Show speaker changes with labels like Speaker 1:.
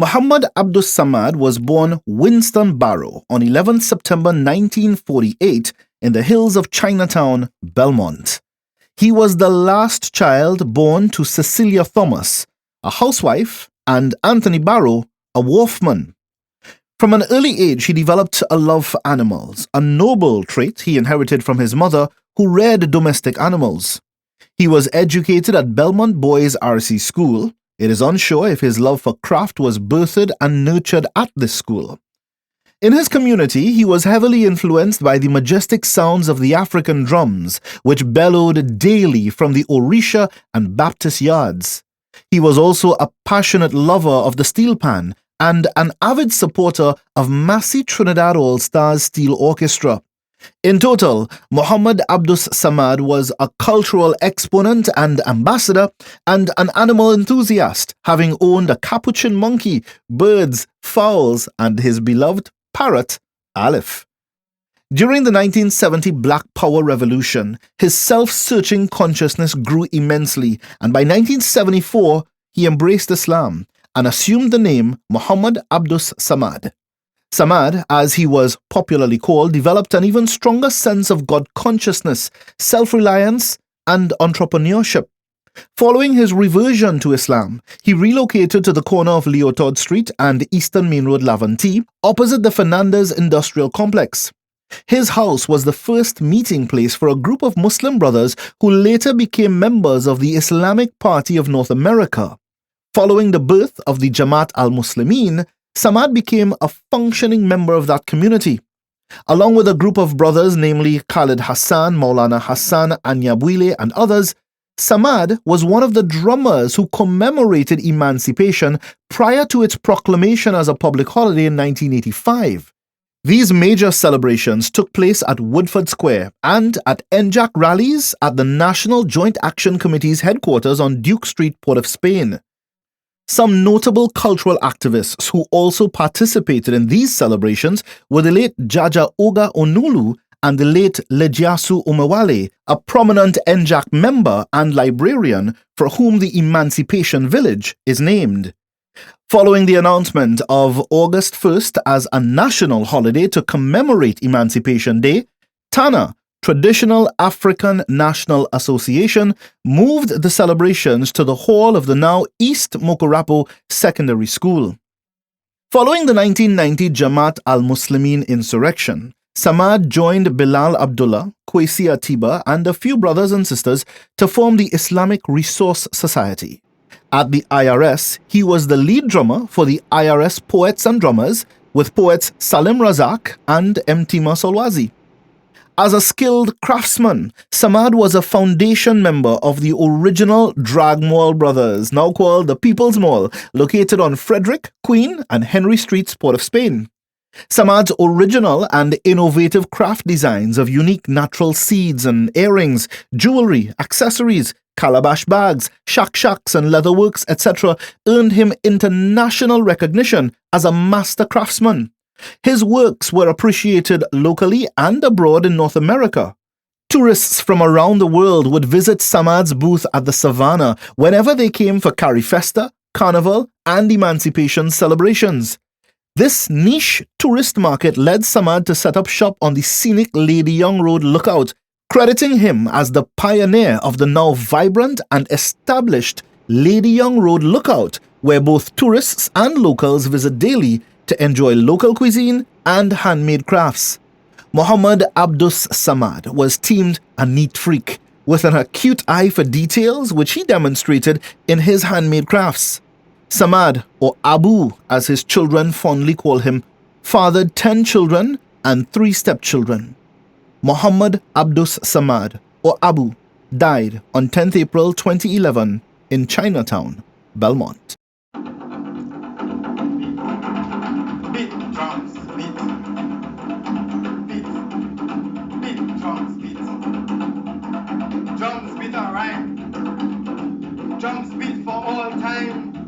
Speaker 1: Muhammad Abdus Samad was born Winston Barrow on 11 September 1948 in the hills of Chinatown, Belmont. He was the last child born to Cecilia Thomas, a housewife, and Anthony Barrow, a wharfman. From an early age, he developed a love for animals, a noble trait he inherited from his mother, who reared domestic animals. He was educated at Belmont Boys RC School. It is unsure if his love for craft was birthed and nurtured at this school. In his community, he was heavily influenced by the majestic sounds of the African drums, which bellowed daily from the Orisha and Baptist yards. He was also a passionate lover of the steel pan and an avid supporter of Massey Trinidad All-Stars Steel Orchestra. In total, Muhammad Abdus Samad was a cultural exponent and ambassador and an animal enthusiast, having owned a capuchin monkey, birds, fowls, and his beloved parrot, Aleph. During the 1970 Black Power Revolution, his self-searching consciousness grew immensely, and by 1974, he embraced Islam and assumed the name Muhammad Abdus Samad. Samad, as he was popularly called, developed an even stronger sense of God consciousness, self-reliance, and entrepreneurship. Following his reversion to Islam, he relocated to the corner of Leotard Street and Eastern Main Road, Laventille, opposite the Fernandez Industrial Complex. His house was the first meeting place for a group of Muslim brothers who later became members of the Islamic Party of North America. Following the birth of the Jamaat al-Muslimin, Samad became a functioning member of that community. Along with a group of brothers, namely Khalid Hassan, Maulana Hassan, Anyabwile, and others, Samad was one of the drummers who commemorated emancipation prior to its proclamation as a public holiday in 1985. These major celebrations took place at Woodford Square and at NJAC rallies at the National Joint Action Committee's headquarters on Duke Street, Port of Spain. Some notable cultural activists who also participated in these celebrations were the late Jaja Oga Onulu and the late Lejiasu Umewale, a prominent NJAC member and librarian for whom the Emancipation Village is named. Following the announcement of August 1st as a national holiday to commemorate Emancipation Day, TANA, Traditional African National Association, moved the celebrations to the hall of the now East Mokorapo Secondary School. Following the 1990 Jamaat al-Muslimin insurrection, Samad joined Bilal Abdullah, Kwesi Atiba, and a few brothers and sisters to form the Islamic Resource Society. At the IRS, he was the lead drummer for the IRS Poets and Drummers, with poets Salim Razak and Mtima Solwazi. As a skilled craftsman, Samad was a foundation member of the original Drag Mall Brothers, now called the People's Mall, located on Fredrick, Queen, and Henry Streets, Port of Spain. Samad's original and innovative craft designs of unique natural seeds and earrings, jewelry, accessories, calabash bags, shaks and leatherworks, etc. earned him international recognition as a master craftsman. His works were appreciated locally and abroad in North America. Tourists from around the world would visit Samad's booth at the Savannah whenever they came for Carifesta, Carnival, and Emancipation celebrations. This niche tourist market led Samad to set up shop on the scenic Lady Young Road lookout, crediting him as the pioneer of the now vibrant and established Lady Young Road lookout, where both tourists and locals visit daily to enjoy local cuisine and handmade crafts. Muhammad Abdus Samad was deemed a neat freak, with an acute eye for details which he demonstrated in his handmade crafts. Samad, or Abu as his children fondly call him, fathered 10 children and 3 stepchildren. Muhammad Abdus Samad, or Abu, died on 10th April 2011 in Chinatown, Belmont.
Speaker 2: Drums beat, alright. Drums beat for all time.